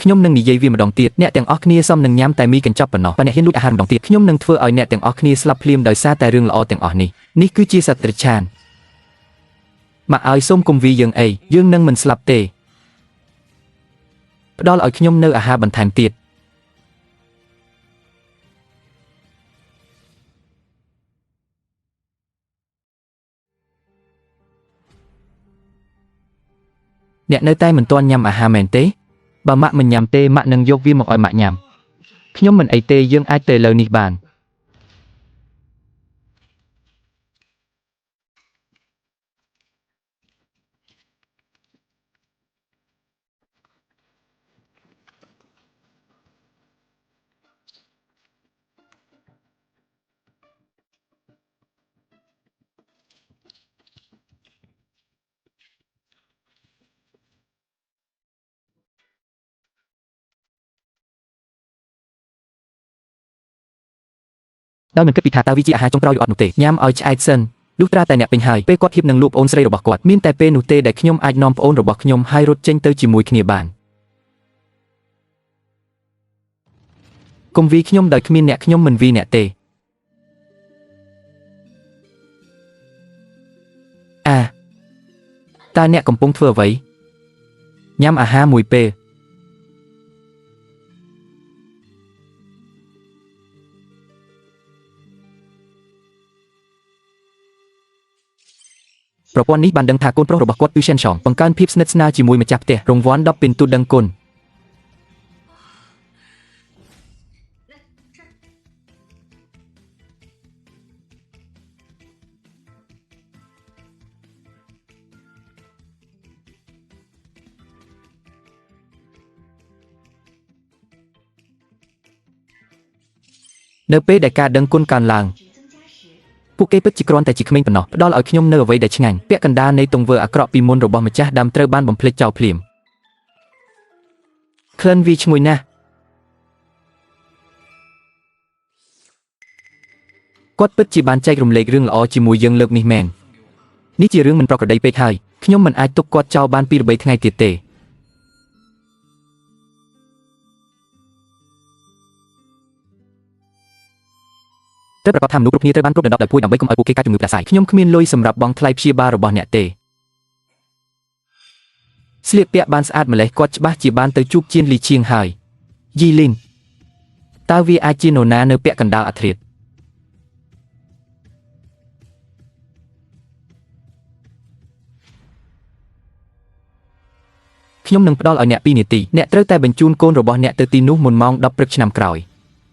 ខ្ញុំនឹងនិយាយវាម្ដងទៀតអ្នកទាំងអស់គ្នាសមនឹងញ៉ាំតែមីកញ្ចប់ប៉ុណ្ណោះបើអ្នកហ៊ានលួចអាហារម្ដងទៀតខ្ញុំនឹងធ្វើឲ្យអ្នកទាំងអស់គ្នាស្លាប់ភ្លាមដោយសារតែរឿងល្អទាំងអស់នេះនេះគឺជាសត្វត្រឆានមកឲ្យសូមកុំវាយើងអីយើងនឹងមិនស្លាប់ទេផ្ដល់ឲ្យខ្ញុំនៅអាហារបន្ថែមទៀតអ្នកនៅតែមិនទាន់ញ៉ាំអាហារមែនទេបើម៉ាក់មិនញ៉ាំទេម៉ាក់នឹងយកវាមកឲ្យម៉ាក់ញ៉ាំខ្ញុំមិនអីទេយើងអាចទៅលើនេះបានដោយមិនគិតពីថាតើវាជាអាហារចុងក្រោយឬអត់នោះទេញ៉ាំឲ្យឆ្អែតសិនលុះត្រាតែអ្នកពេញហើយពេលគាត់ធៀបនឹងលូកប្អូនស្រីរបស់គាត់មានតែពេលនោះទេដែលខ្ញុំអាចនាំប្អូនរបស់ខ្ញុំឲ្យរត់ចេញទៅជាមួយគ្នាបានកុំវីខ្ញុំដោយគ្មានអ្នកខ្ញុំមិនវីអ្នកទេតើអ្នកកំពុងធ្វើអ្វីញ៉ាំអាហារមួយពេលប្រព័ន្ធនេះបានដឹងថាកូនប្រុសរបស់គាត់គឺស៊ិនឆងបង្កើនភាពស្និទ្ធស្នាលជាមួយម្ចាស់ផ្ទះរង្វាន់10ពិន្ទុដឹងគុណនៅពេលដែលការដឹងគុណកើនឡើងពួកគេពិតជាគ្រាន់តែជាក្មេងប៉ុណ្ណោះផ្ដល់ឲ្យខ្ញុំនៅអ្វីដែលឆ្ងាញ់ពាក់កណ្ដាលនៃទង្វើអាក្រក់ពីមុនរបស់ម្ចាស់ដើមត្រូវបានបំភ្លេចចោលភ្លាមក្លិនវាឈ្ងុយណាស់គាត់ពិតជាបានចែករំលែករឿងល្អជាមួយយើងលើកនេះមែននេះជារឿងមិនប្រក្រតីពេកហើយខ្ញុំមិនអាចទុកគាត់ចោលបានពីរបីថ្ងៃទៀតទេត្រូវប្រកាសថាមនុស្សគ្រប់គ្នាត្រូវបានគ្រប់ដណ្ដប់ដោយពួយដើម្បីកុំឲ្យពួកគេកើតជំងឺផ្ដាសាយខ្ញុំគ្មានលុយសម្រាប់បង់ថ្លៃព្យាបាលរបស់អ្នកទេស្លៀកពាក់បានស្អាតម្លេះគាត់ច្បាស់ជាបានទៅជួបជានលីឈៀងហើយយីលីនតើវាអាចជានរណានៅពាក់កណ្ដាលអធ្រាត្រខ្ញុំនឹងផ្ដល់ឲ្យអ្នក2នាទីអ្នកត្រូវតែបញ្ជូនកូនរបស់អ្នកទៅទីនោះមុនម៉ោង10ព្រឹកឆ្នាំក្រោយ